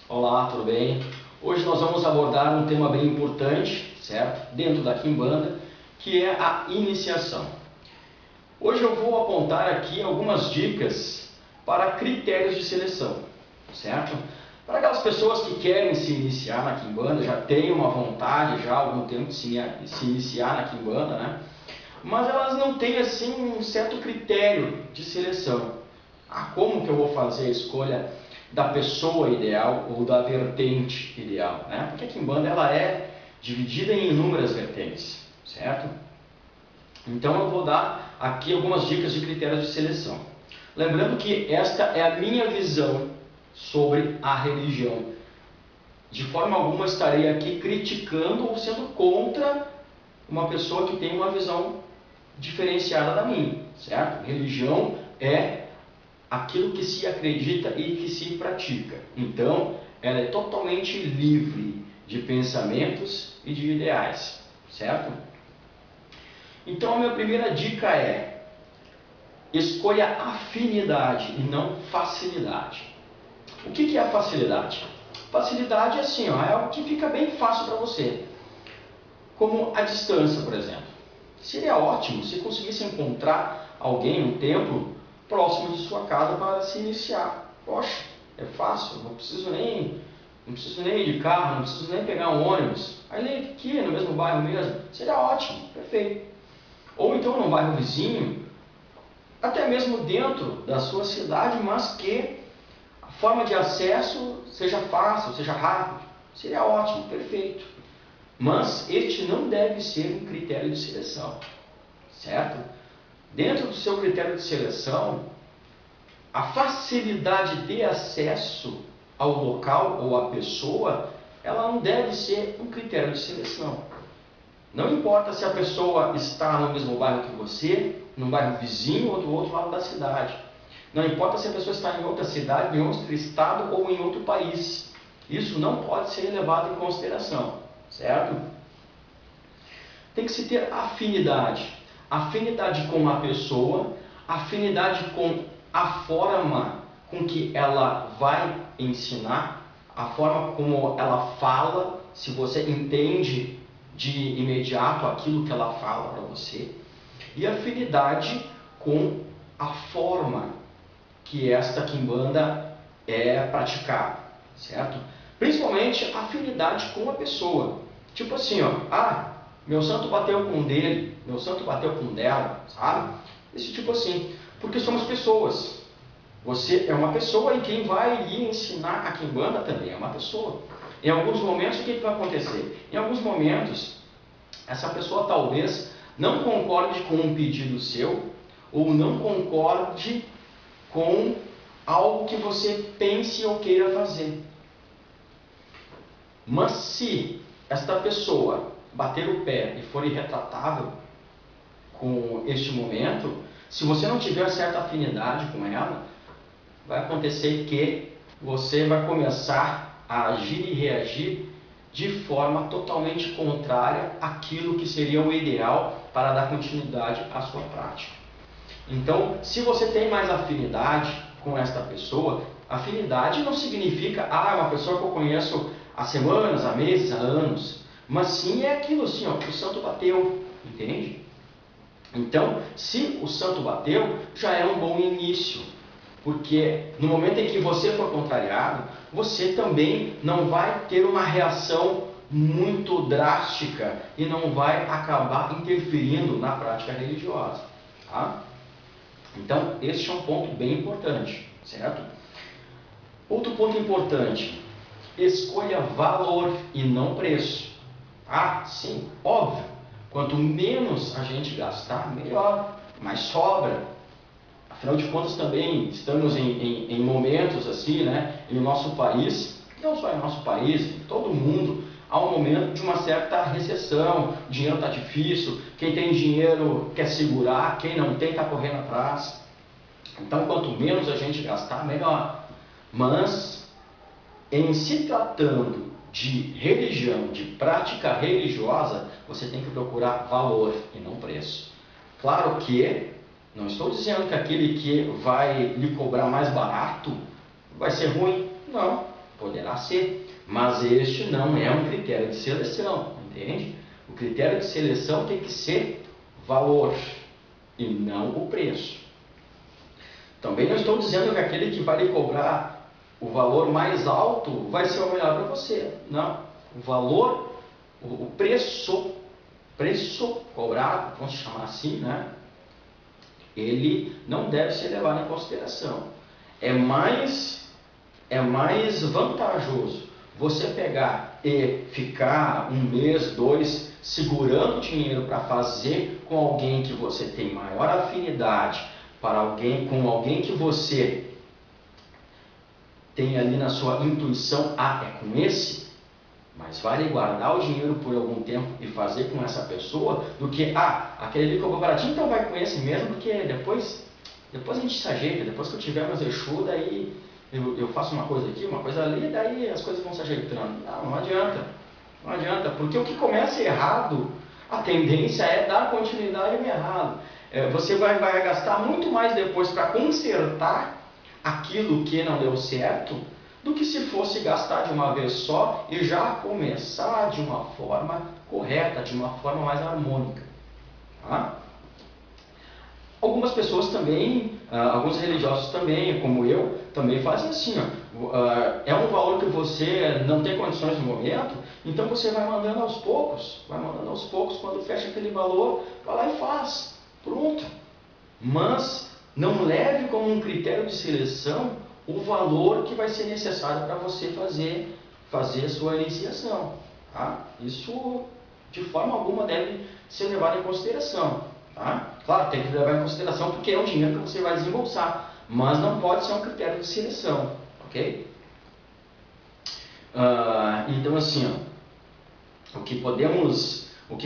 Olá, tudo bem? Hoje nós vamos abordar um tema bem importante, certo? Dentro da Kimbanda, que é a iniciação. Hoje eu vou apontar aqui algumas dicas para critérios de seleção, certo? Para aquelas pessoas que querem se iniciar na Kimbanda, já têm uma vontade já há algum tempo de se iniciar na Kimbanda, né? Mas elas não têm assim um certo critério de seleção. Como que eu vou fazer a escolha da pessoa ideal ou da vertente ideal, né? Porque a Kimbanda ela é dividida em inúmeras vertentes, certo? Então eu vou dar aqui algumas dicas de critérios de seleção. Lembrando que esta é a minha visão sobre a religião. De forma alguma estarei aqui criticando ou sendo contra uma pessoa que tem uma visão diferenciada da minha, certo? Religião é aquilo que se acredita e que se pratica. Então, ela é totalmente livre de pensamentos e de ideais, certo? Então, a minha primeira dica é: escolha afinidade e não facilidade. O que é a facilidade? Facilidade é assim, é algo que fica bem fácil para você. Como a distância, por exemplo. Seria ótimo se conseguisse encontrar alguém, um templo, próximo de sua casa para se iniciar. Poxa, é fácil, não preciso nem ir de carro, não preciso nem pegar um ônibus. Aí aqui, no mesmo bairro mesmo, seria ótimo, perfeito. Ou então num bairro vizinho, até mesmo dentro da sua cidade, mas que a forma de acesso seja fácil, seja rápido. Seria ótimo, perfeito. Mas este não deve ser um critério de seleção, certo? Dentro do seu critério de seleção, a facilidade de acesso ao local ou à pessoa, ela não deve ser um critério de seleção. Não importa se a pessoa está no mesmo bairro que você, no bairro vizinho ou do outro lado da cidade. Não importa se a pessoa está em outra cidade, em outro estado ou em outro país. Isso não pode ser levado em consideração, certo? Tem que se ter afinidade. Afinidade com a pessoa, afinidade com a forma com que ela vai ensinar, a forma como ela fala, se você entende de imediato aquilo que ela fala para você, e afinidade com a forma que esta Kimbanda é praticada, certo? Principalmente afinidade com a pessoa. Tipo assim, meu santo bateu com um dele, meu santo bateu com um dela, sabe? Esse tipo assim, porque somos pessoas. Você é uma pessoa e quem vai lhe ensinar a Kimbanda também é uma pessoa. Em alguns momentos, o que vai acontecer? Em alguns momentos, essa pessoa talvez não concorde com um pedido seu ou não concorde com algo que você pense ou queira fazer. Mas se esta pessoa bater o pé e for irretratável com este momento, se você não tiver certa afinidade com ela, vai acontecer que você vai começar a agir e reagir de forma totalmente contrária àquilo que seria o ideal para dar continuidade à sua prática. Então, se você tem mais afinidade com esta pessoa, afinidade não significa, uma pessoa que eu conheço há semanas, há meses, há anos, mas sim é aquilo assim, que o santo bateu, entende? Então, se o santo bateu, já é um bom início, porque no momento em que você for contrariado, você também não vai ter uma reação muito drástica e não vai acabar interferindo na prática religiosa, tá? Então, este é um ponto bem importante, certo? Outro ponto importante, escolha valor e não preço. Sim, óbvio, quanto menos a gente gastar, melhor, mais sobra. Afinal de contas, também estamos em momentos assim, né, em nosso país, não só em nosso país, em todo o mundo, há um momento de uma certa recessão, o dinheiro está difícil, quem tem dinheiro quer segurar, quem não tem está correndo atrás. Então, quanto menos a gente gastar, melhor. Mas, em se tratando de religião, de prática religiosa, você tem que procurar valor e não preço. Claro que não estou dizendo que aquele que vai lhe cobrar mais barato vai ser ruim. Não. Poderá ser, mas este não é um critério de seleção, entende? O critério de seleção tem que ser valor e não o preço. Também não estou dizendo que aquele que vai lhe cobrar o valor mais alto vai ser o melhor para você. Não. O valor, o preço cobrado, vamos chamar assim, né? Ele não deve ser levado em consideração. É mais vantajoso você pegar e ficar um mês, dois, segurando dinheiro para fazer com alguém que você tem maior afinidade, com alguém que você tem ali na sua intuição, é com esse, mas vale guardar o dinheiro por algum tempo e fazer com essa pessoa, do que, aquele ali cobrou baratinho, então vai com esse mesmo, porque depois a gente se ajeita, depois que eu tiver meus Exu, daí eu faço uma coisa aqui, uma coisa ali, daí as coisas vão se ajeitando. Não adianta, porque o que começa errado, a tendência é dar continuidade no errado. Você vai gastar muito mais depois para consertar aquilo que não deu certo, do que se fosse gastar de uma vez só e já começar de uma forma correta, de uma forma mais harmônica. Tá? Algumas pessoas também, alguns religiosos também, como eu, também fazem assim, é um valor que você não tem condições no momento, então você vai mandando aos poucos, quando fecha aquele valor, vai lá e faz, pronto. Mas não leve como um critério de seleção o valor que vai ser necessário para você fazer a sua iniciação. Tá? Isso de forma alguma deve ser levado em consideração. Tá? Claro, tem que levar em consideração porque é um dinheiro que você vai desembolsar, mas não pode ser um critério de seleção, ok? Então assim, o que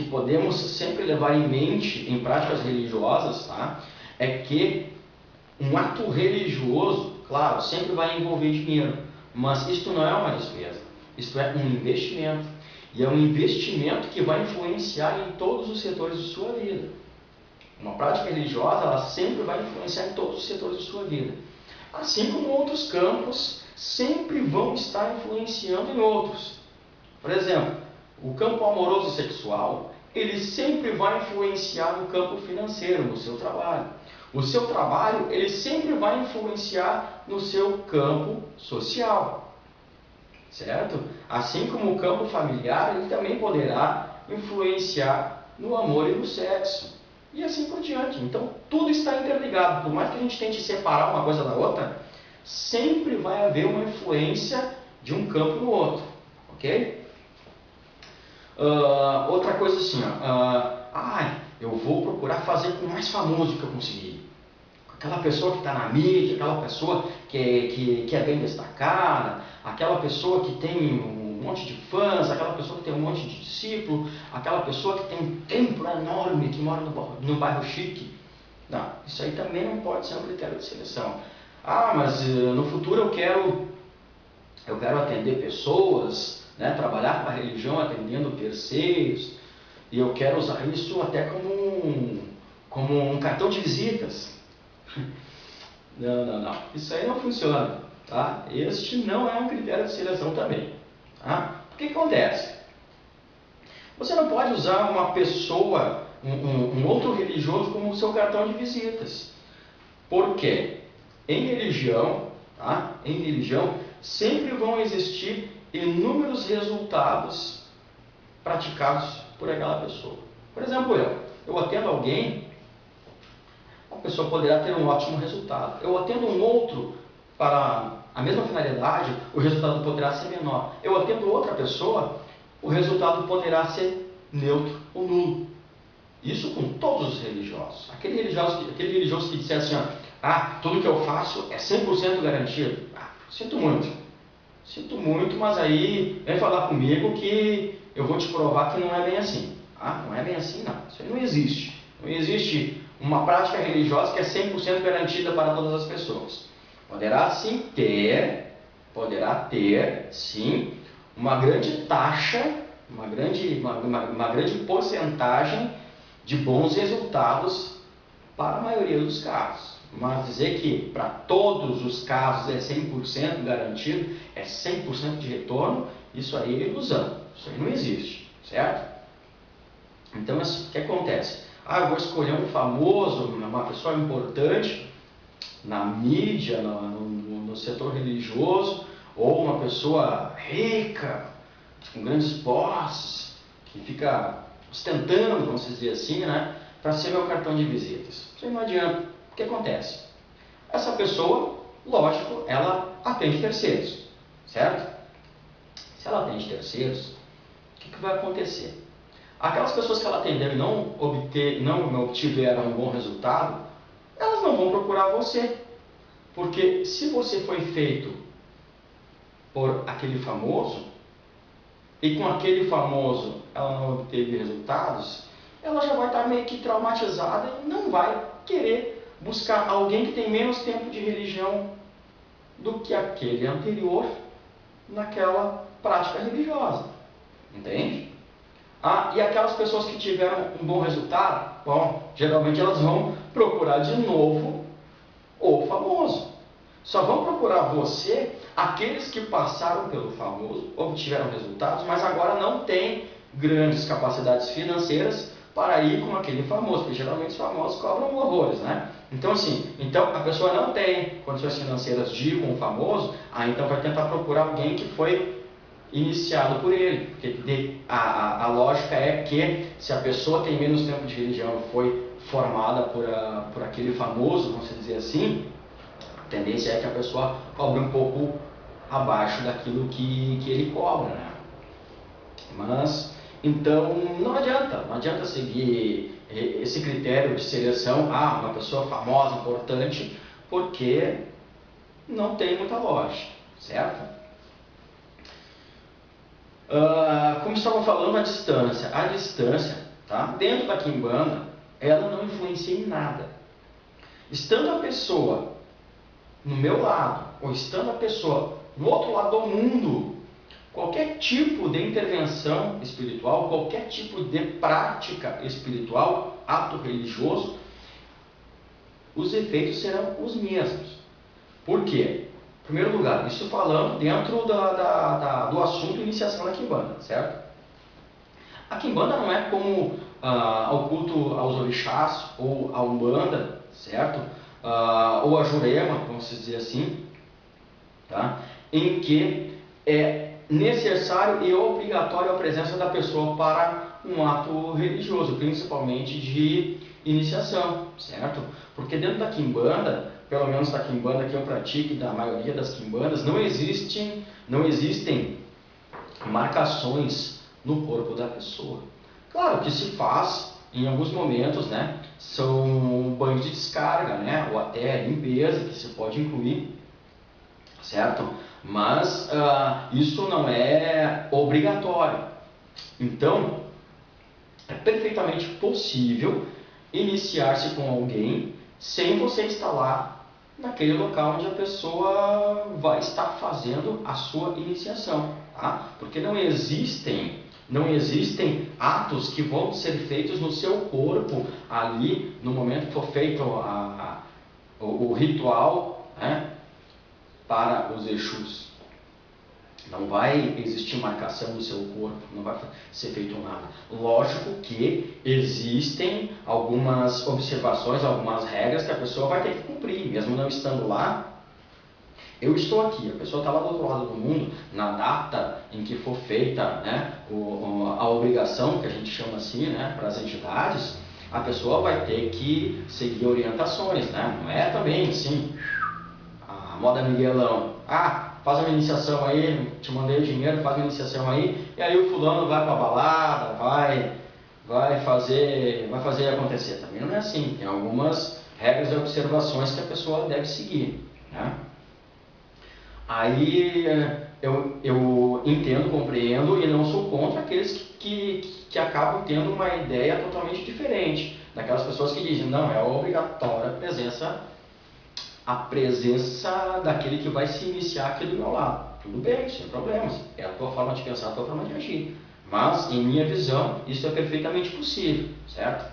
podemos sempre levar em mente em práticas religiosas, tá? É que um ato religioso, claro, sempre vai envolver dinheiro, mas isto não é uma despesa, isto é um investimento, e é um investimento que vai influenciar em todos os setores de sua vida. Uma prática religiosa, ela sempre vai influenciar em todos os setores de sua vida. Assim como outros campos sempre vão estar influenciando em outros. Por exemplo, o campo amoroso e sexual, ele sempre vai influenciar no campo financeiro, no seu trabalho. O seu trabalho, ele sempre vai influenciar no seu campo social. Certo? Assim como o campo familiar, ele também poderá influenciar no amor e no sexo. E assim por diante. Então, tudo está interligado. Por mais que a gente tente separar uma coisa da outra, sempre vai haver uma influência de um campo no outro. Ok? Outra coisa assim, eu vou procurar fazer com o mais famoso que eu conseguir. Aquela pessoa que está na mídia, aquela pessoa que é bem destacada, aquela pessoa que tem um monte de fãs, aquela pessoa que tem um monte de discípulos, aquela pessoa que tem um templo enorme, que mora no bairro chique. Não, isso aí também não pode ser um critério de seleção. Mas no futuro eu quero atender pessoas, né, trabalhar com a religião atendendo terceiros, e eu quero usar isso até como um cartão de visitas. Não. Isso aí não funciona. Tá? Este não é um critério de seleção também. Tá? O que acontece? Você não pode usar uma pessoa, um outro religioso como seu cartão de visitas. Por quê? Em religião, tá? Sempre vão existir inúmeros resultados praticados por aquela pessoa. Por exemplo, eu atendo alguém, a pessoa poderá ter um ótimo resultado. Eu atendo um outro para a mesma finalidade, o resultado poderá ser menor. Eu atendo outra pessoa, o resultado poderá ser neutro ou nulo. Isso com todos os religiosos. Aquele religioso que disser assim, tudo que eu faço é 100% garantido. Sinto muito, mas aí vem falar comigo que eu vou te provar que não é bem assim. Não é bem assim, não. Isso aí não existe. Não existe uma prática religiosa que é 100% garantida para todas as pessoas. Poderá ter, sim, uma grande taxa, uma grande porcentagem de bons resultados para a maioria dos casos. mas dizer que para todos os casos é 100% garantido, é 100% de retorno, isso aí é ilusão, isso aí não existe, certo? Então, assim, o que acontece? Eu vou escolher um famoso, uma pessoa importante na mídia, no setor religioso, ou uma pessoa rica, com grandes posses, que fica ostentando, vamos dizer assim, né, para ser meu cartão de visitas. Isso aí não adianta. O que acontece? Essa pessoa, lógico, ela atende terceiros, certo? Se ela atende terceiros, o que vai acontecer? Aquelas pessoas que ela atendeu e não obtiveram um bom resultado, elas não vão procurar você. Porque se você foi feito por aquele famoso, e com aquele famoso ela não obteve resultados, ela já vai estar meio que traumatizada e não vai querer buscar alguém que tem menos tempo de religião do que aquele anterior naquela prática religiosa. Entende? E aquelas pessoas que tiveram um bom resultado, bom, geralmente elas vão procurar de novo o famoso. Só vão procurar você aqueles que passaram pelo famoso, obtiveram resultados, mas agora não têm grandes capacidades financeiras para ir com aquele famoso, porque geralmente os famosos cobram horrores, né? Então, assim, a pessoa não tem condições financeiras de ir com o famoso, então vai tentar procurar alguém que foi iniciado por ele, porque a lógica é que se a pessoa tem menos tempo de religião, foi formada por aquele famoso, vamos dizer assim, a tendência é que a pessoa cobre um pouco abaixo daquilo que ele cobra, né? Mas, então, não adianta seguir esse critério de seleção, uma pessoa famosa, importante, porque não tem muita lógica, certo? Como estava falando, a distância, tá? Dentro da Kimbanda, ela não influencia em nada. Estando a pessoa no meu lado, ou estando a pessoa no outro lado do mundo, qualquer tipo de intervenção espiritual, qualquer tipo de prática espiritual, ato religioso, os efeitos serão os mesmos. Por quê? Em primeiro lugar, isso falando dentro do assunto iniciação da Kimbanda, certo? A Kimbanda não é como o culto aos orixás ou a Umbanda, certo? Ou a Jurema, vamos dizer assim, tá? Em que é necessário e obrigatório a presença da pessoa para um ato religioso, principalmente de iniciação, certo? Porque dentro da Kimbanda, pelo menos da Kimbanda que eu pratico e da maioria das Kimbandas, não existem marcações no corpo da pessoa. Claro que se faz em alguns momentos, né? São banhos de descarga, né? Ou até limpeza, que se pode incluir, certo? Mas isso não é obrigatório. Então, é perfeitamente possível iniciar-se com alguém sem você estar lá naquele local onde a pessoa vai estar fazendo a sua iniciação, tá? Porque não existem atos que vão ser feitos no seu corpo ali no momento que for feito o ritual, né, para os Exus. Não vai existir marcação no seu corpo, não vai ser feito nada. Lógico que existem algumas observações, algumas regras que a pessoa vai ter que cumprir, mesmo não estando lá. Eu estou aqui, a pessoa está lá do outro lado do mundo, na data em que for feita, né, a obrigação, que a gente chama assim, né, para as entidades, a pessoa vai ter que seguir orientações, né? Não é também assim, a moda Miguelão. Faz uma iniciação aí, te mandei o dinheiro, faz uma iniciação aí, e aí o fulano vai pra balada, vai fazer acontecer. Também não é assim, tem algumas regras e observações que a pessoa deve seguir, né? Aí eu entendo, compreendo e não sou contra aqueles que acabam tendo uma ideia totalmente diferente, daquelas pessoas que dizem, não, é obrigatória a presença daquele que vai se iniciar aqui do meu lado. Tudo bem, sem problemas. É a tua forma de pensar, a tua forma de agir. Mas, em minha visão, isso é perfeitamente possível, certo?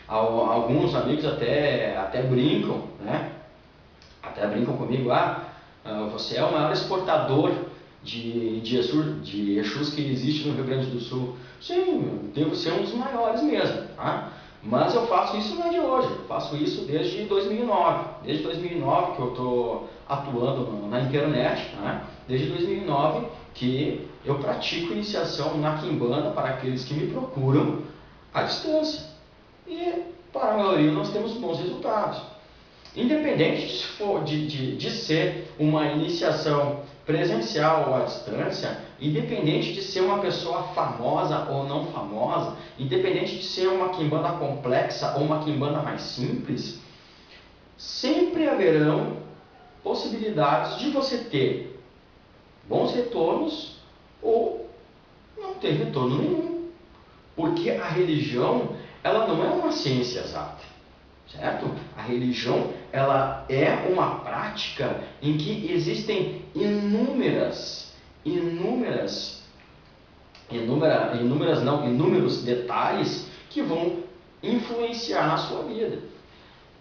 Alguns amigos até brincam, né? Até brincam comigo, você é o maior exportador de Exus que existe no Rio Grande do Sul. Sim, devo ser um dos maiores mesmo, tá? Mas eu faço isso não é de hoje, eu faço isso desde 2009. Desde 2009 que eu estou atuando na internet, né? Desde 2009 que eu pratico iniciação na Quimbanda para aqueles que me procuram à distância. E para a maioria nós temos bons resultados. Independente de ser uma iniciação presencial ou à distância, independente de ser uma pessoa famosa ou não famosa, independente de ser uma quimbanda complexa ou uma quimbanda mais simples, sempre haverão possibilidades de você ter bons retornos ou não ter retorno nenhum. Porque a religião, ela não é uma ciência exata. Certo? A religião, ela é uma prática em que existem inúmeros detalhes que vão influenciar na sua vida.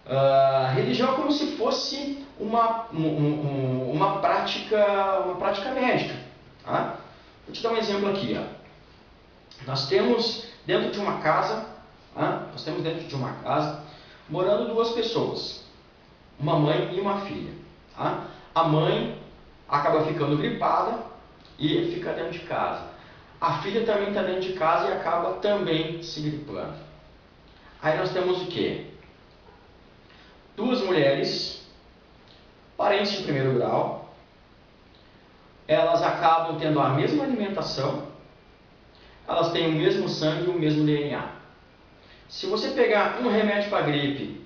A religião é como se fosse uma prática médica. Tá? Vou te dar um exemplo aqui. Nós temos dentro de uma casa, morando duas pessoas, uma mãe e uma filha. Tá? A mãe acaba ficando gripada e fica dentro de casa. A filha também está dentro de casa e acaba também se gripando. Aí nós temos o quê? Duas mulheres, parentes de primeiro grau, elas acabam tendo a mesma alimentação, elas têm o mesmo sangue e o mesmo DNA. Se você pegar um remédio para gripe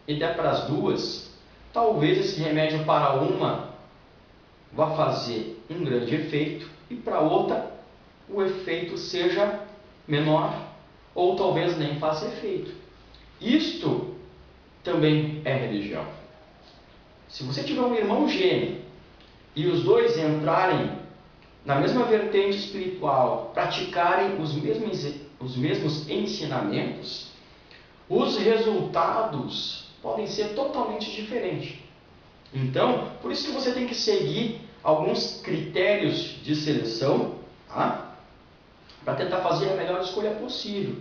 e der para as duas, talvez esse remédio para uma vá fazer um grande efeito e para outra o efeito seja menor ou talvez nem faça efeito. Isto também é religião. Se você tiver um irmão gêmeo e os dois entrarem na mesma vertente espiritual, praticarem os mesmos ensinamentos, os resultados podem ser totalmente diferentes. Então, por isso que você tem que seguir alguns critérios de seleção, tá? Para tentar fazer a melhor escolha possível.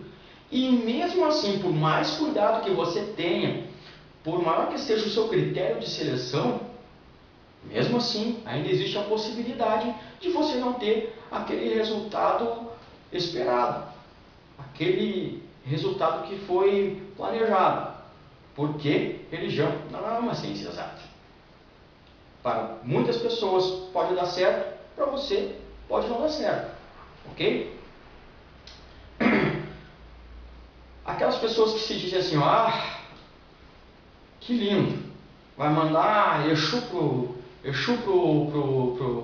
E mesmo assim, por mais cuidado que você tenha, por maior que seja o seu critério de seleção, mesmo assim, ainda existe a possibilidade de você não ter aquele resultado esperado, aquele resultado que foi planejado, porque religião não é uma ciência exata. Para muitas pessoas pode dar certo, para você pode não dar certo, ok? Aquelas pessoas que se dizem assim, que lindo, vai mandar Exu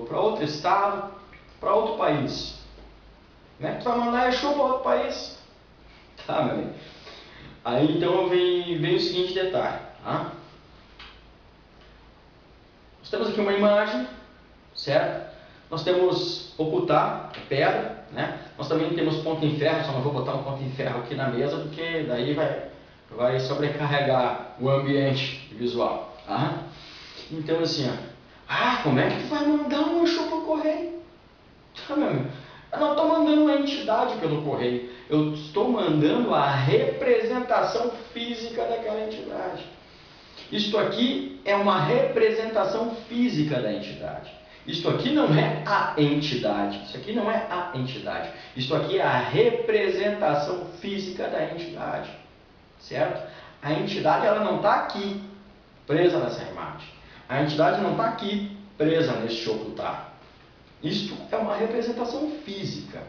para outro estado, para outro país. Né? Tu vai mandar Exu para outro país? Tá, meu amigo. Aí então vem o seguinte detalhe. Tá? Nós temos aqui uma imagem, certo? Nós temos ocultar, pedra, né? Nós também temos ponto em ferro, só não vou botar um ponto em ferro aqui na mesa, porque daí vai sobrecarregar o ambiente visual. Tá? Então assim, como é que tu vai mandar um Exu por correio? Tá, meu amigo? Eu não estou mandando uma entidade pelo correio, eu estou mandando a representação física daquela entidade. Isto aqui é uma representação física da entidade. Isto aqui não é a entidade. Isso aqui não é a entidade. Isto aqui é a representação física da entidade. Certo? A entidade ela não está aqui presa nessa imagem. A entidade não está aqui presa neste ocultar. Isto é uma representação física.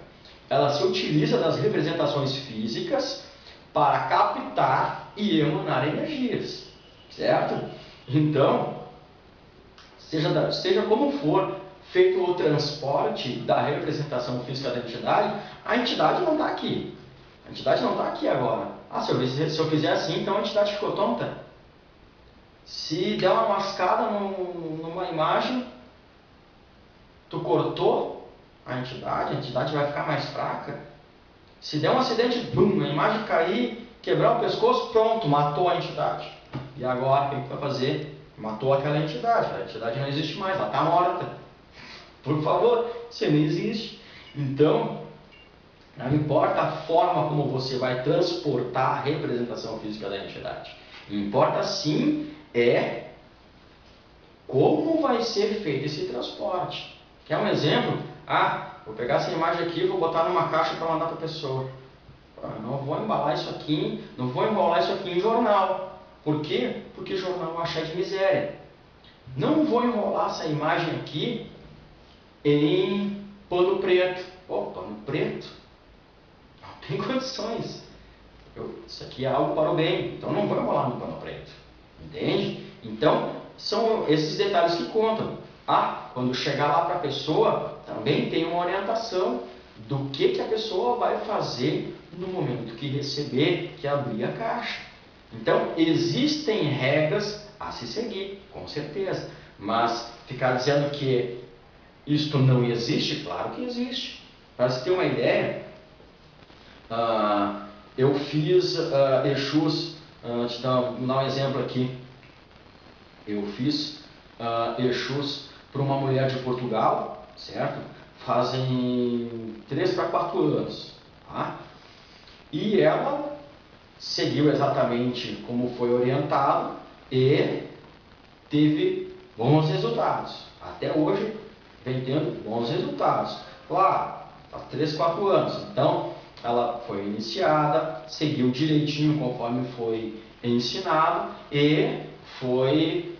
Ela se utiliza das representações físicas para captar e emanar energias. Certo? Então, seja como for feito o transporte da representação física da entidade, a entidade não está aqui. A entidade não está aqui agora. Se eu fizer assim, então a entidade ficou tonta. Se der uma mascada numa imagem, tu cortou a entidade vai ficar mais fraca. Se der um acidente, a imagem cair, quebrar o pescoço, pronto, matou a entidade. E agora, o que vai fazer? Matou aquela entidade. A entidade não existe mais, ela está morta. Por favor, você não existe. Então, não importa a forma como você vai transportar a representação física da entidade. Importa sim como vai ser feito esse transporte. Quer um exemplo? Vou pegar essa imagem aqui e vou botar numa caixa para mandar para a pessoa. Não vou embalar isso aqui, não vou enrolar isso aqui em jornal. Por quê? Porque jornal é cheio de miséria. Não vou enrolar essa imagem aqui em pano preto. Pano preto? Não tem condições. Isso aqui é algo para o bem, então não vou enrolar no pano preto. Entende? Então, são esses detalhes que contam. Quando chegar lá para a pessoa, também tem uma orientação do que a pessoa vai fazer no momento que receber, que abrir a caixa. Então, existem regras a se seguir, com certeza. Mas ficar dizendo que isto não existe, claro que existe. Para você ter uma ideia, eu fiz Exus, te dar um exemplo aqui. Eu fiz Exus para uma mulher de Portugal, certo? Fazem 3 para 4 anos. Tá? E ela seguiu exatamente como foi orientado e teve bons resultados. Até hoje vem tendo bons resultados. Claro, faz 3, 4 anos. Então, ela foi iniciada, seguiu direitinho conforme foi ensinado e foi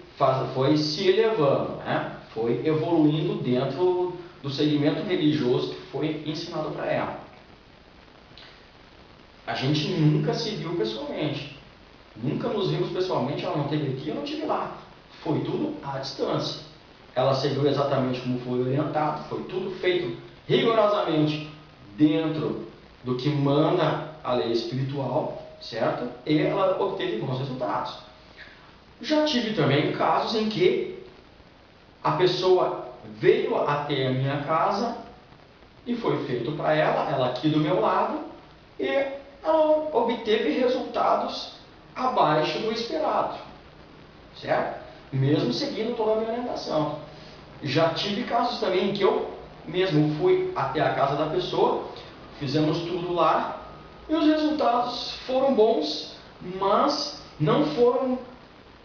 se elevando, né? Foi evoluindo dentro do segmento religioso que foi ensinado para ela. A gente nunca se viu pessoalmente, nunca nos vimos pessoalmente, ela não esteve aqui, eu não estive lá. Foi tudo à distância. Ela seguiu exatamente como foi orientado, foi tudo feito rigorosamente dentro do que manda a lei espiritual, certo? E ela obteve bons resultados. Já tive também casos em que a pessoa veio até a minha casa e foi feito para ela aqui do meu lado, e ela obteve resultados abaixo do esperado, certo? Mesmo seguindo toda a minha orientação. Já tive casos também em que eu mesmo fui até a casa da pessoa, fizemos tudo lá, e os resultados foram bons, mas não foram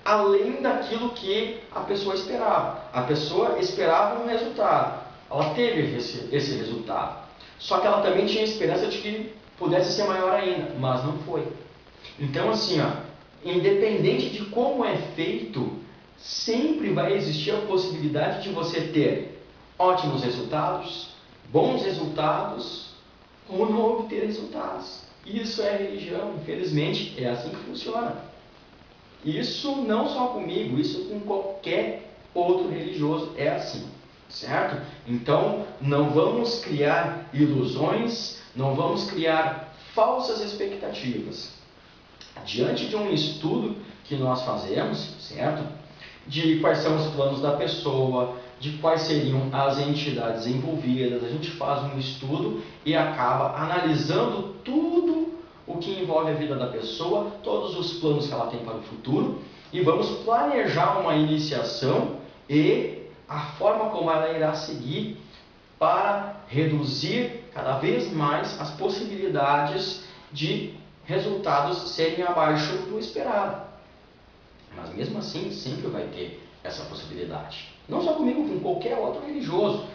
além daquilo que a pessoa esperava. A pessoa esperava um resultado, ela teve esse resultado, só que ela também tinha esperança de que pudesse ser maior ainda, mas não foi. Então assim, independente de como é feito, sempre vai existir a possibilidade de você ter ótimos resultados, bons resultados, ou não obter resultados. Isso é religião, infelizmente é assim que funciona. Isso não só comigo, isso com qualquer outro religioso é assim, certo? Então, não vamos criar ilusões, não vamos criar falsas expectativas. Diante de um estudo que nós fazemos, certo? De quais são os planos da pessoa, de quais seriam as entidades envolvidas, a gente faz um estudo e acaba analisando tudo o que envolve a vida da pessoa, todos os planos que ela tem para o futuro, e vamos planejar uma iniciação e a forma como ela irá seguir para reduzir cada vez mais as possibilidades de resultados serem abaixo do esperado. Mas mesmo assim, sempre vai ter essa possibilidade. Não só comigo, com qualquer outro religioso.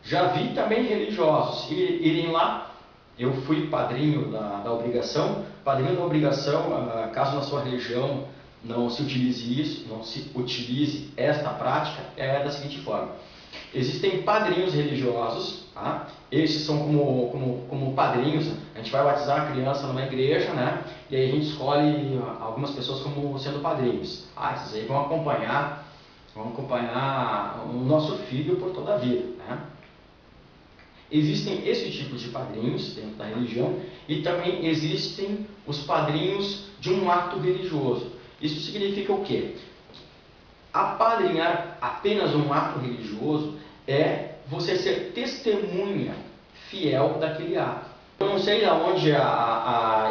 Já vi também religiosos irem lá. Eu fui padrinho da obrigação. Padrinho da obrigação, caso na sua religião não se utilize isso, não se utilize esta prática, é da seguinte forma. Existem padrinhos religiosos, tá? Esses são como padrinhos. A gente vai batizar a criança numa igreja, né? E aí a gente escolhe algumas pessoas como sendo padrinhos. Esses aí vão acompanhar o nosso filho por toda a vida, né? Existem esse tipo de padrinhos dentro da religião e também existem os padrinhos de um ato religioso. Isso significa o quê? Apadrinhar apenas um ato religioso é você ser testemunha fiel daquele ato. Eu não sei de onde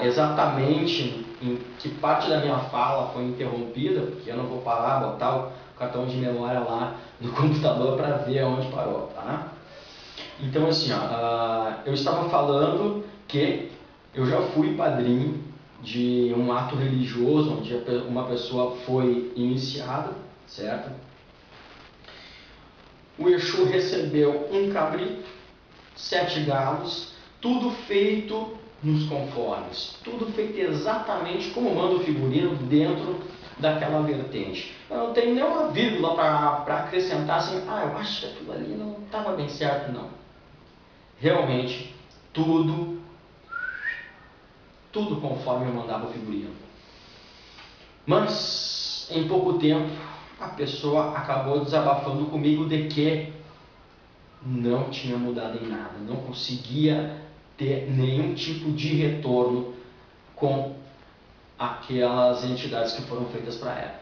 exatamente em que parte da minha fala foi interrompida, porque eu não vou parar, botar o cartão de memória lá no computador para ver onde parou, tá? Então assim, eu estava falando que eu já fui padrinho de um ato religioso onde uma pessoa foi iniciada, certo? O Exu recebeu um cabrito, 7 galos, tudo feito nos conformes, tudo feito exatamente como manda o figurino dentro daquela vertente. Eu não tenho nenhuma vírgula para acrescentar assim, eu acho que aquilo ali não estava bem certo, não. Realmente, tudo conforme eu mandava o figurino. Mas, em pouco tempo, a pessoa acabou desabafando comigo de que não tinha mudado em nada, não conseguia ter nenhum tipo de retorno com aquelas entidades que foram feitas para ela.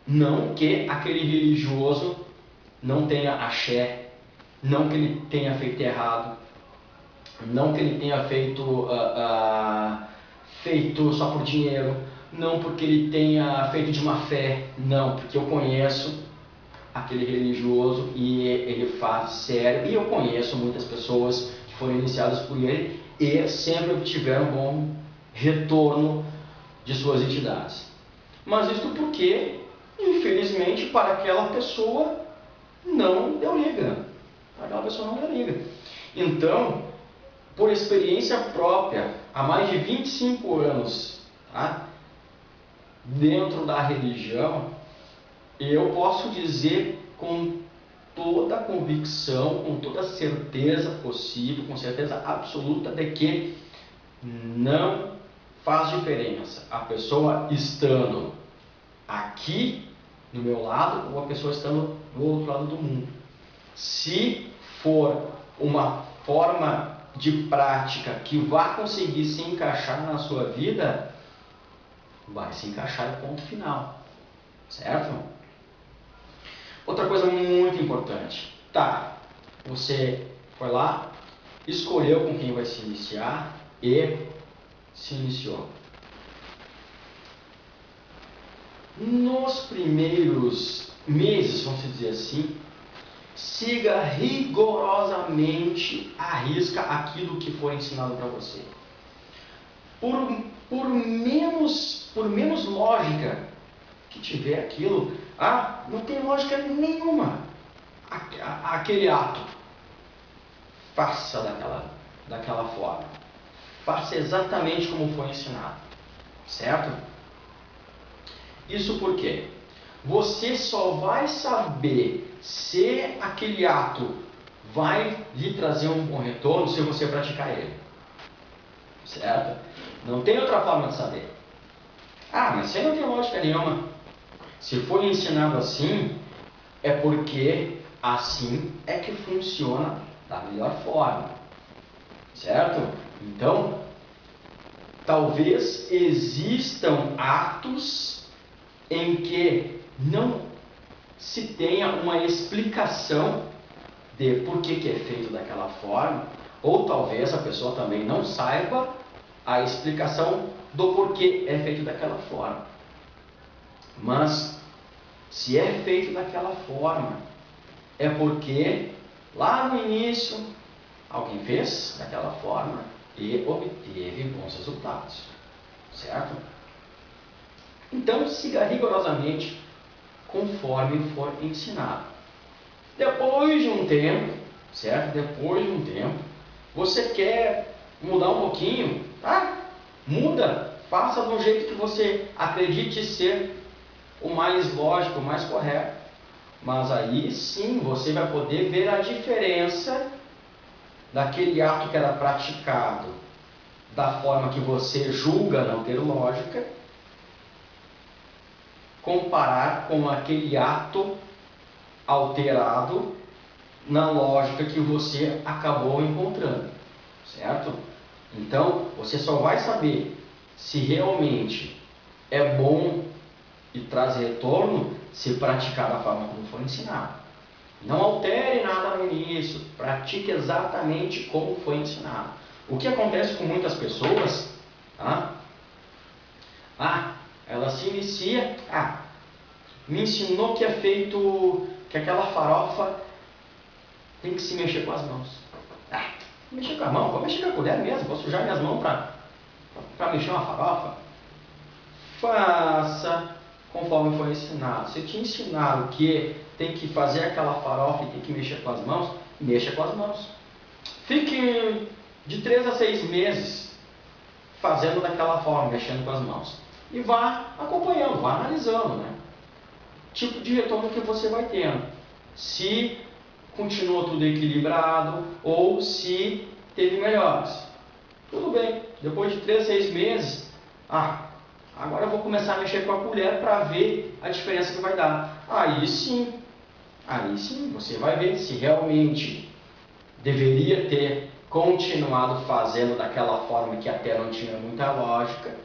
Não que aquele religioso não tenha axé, não que ele tenha feito errado, não que ele tenha feito só por dinheiro, não porque ele tenha feito de má fé, não, porque eu conheço aquele religioso e ele faz sério, e eu conheço muitas pessoas que foram iniciadas por ele e sempre obtiveram um bom retorno de suas entidades. Mas isso porque, infelizmente, para aquela pessoa não deu liga. Aquela pessoa não deu liga. Então, por experiência própria, há mais de 25 anos, tá, dentro da religião, eu posso dizer com toda a convicção, com toda a certeza possível, com certeza absoluta de que não faz diferença a pessoa estando aqui do meu lado ou a pessoa estando do outro lado do mundo. Se for uma forma de prática que vai conseguir se encaixar na sua vida, vai se encaixar e ponto final, certo? Outra coisa muito importante, você foi lá, escolheu com quem vai se iniciar e se iniciou. Nos primeiros meses, vamos dizer assim, siga rigorosamente à risca aquilo que for ensinado para você. Por menos lógica que tiver aquilo, não tem lógica nenhuma aquele ato. Faça daquela forma. Faça exatamente como foi ensinado. Certo? Isso porque você só vai saber se aquele ato vai lhe trazer um bom retorno se você praticar ele. Certo? Não tem outra forma de saber. Mas isso aí não tem lógica nenhuma. Se foi ensinado assim, é porque assim é que funciona da melhor forma. Certo? Então, talvez existam atos em que não se tenha uma explicação de por que é feito daquela forma, ou talvez a pessoa também não saiba a explicação do porquê é feito daquela forma. Mas, se é feito daquela forma, é porque lá no início alguém fez daquela forma e obteve bons resultados. Certo? Então, siga rigorosamente conforme for ensinado. Depois de um tempo, certo? Depois de um tempo, você quer mudar um pouquinho, muda, faça do jeito que você acredite ser o mais lógico, o mais correto. Mas aí sim você vai poder ver a diferença daquele ato que era praticado da forma que você julga não ter lógica, comparar com aquele ato alterado na lógica que você acabou encontrando, certo? Então, você só vai saber se realmente é bom e traz retorno se praticar da forma como foi ensinado. Não altere nada no início, pratique exatamente como foi ensinado. O que acontece com muitas pessoas, Ela se inicia, me ensinou que é feito, que aquela farofa tem que se mexer com as mãos. Mexer com a mão? Vou mexer com a colher mesmo, vou sujar minhas mãos para mexer uma farofa. Faça conforme foi ensinado. Se te ensinaram que tem que fazer aquela farofa e tem que mexer com as mãos, mexa com as mãos. Fique de 3 a 6 meses fazendo daquela forma, mexendo com as mãos. E vá acompanhando, vá analisando, né? Tipo de retorno que você vai tendo. Se continua tudo equilibrado ou se teve melhores. Tudo bem, depois de 3 a 6 meses, agora eu vou começar a mexer com a colher para ver a diferença que vai dar. Aí sim, você vai ver se realmente deveria ter continuado fazendo daquela forma que até não tinha muita lógica,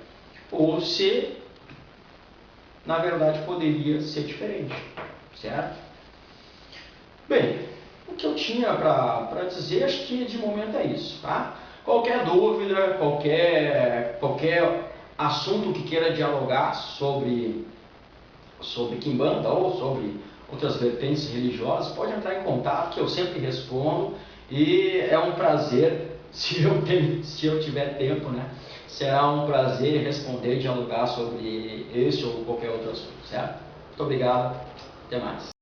ou se, na verdade, poderia ser diferente, certo? Bem, o que eu tinha para dizer, acho que de momento é isso, tá? Qualquer dúvida, qualquer assunto que queira dialogar sobre Quimbanda ou sobre outras vertentes religiosas, pode entrar em contato que eu sempre respondo e é um prazer, se eu tiver tempo, né? Será um prazer responder e dialogar sobre esse ou qualquer outro assunto, certo? Muito obrigado, até mais.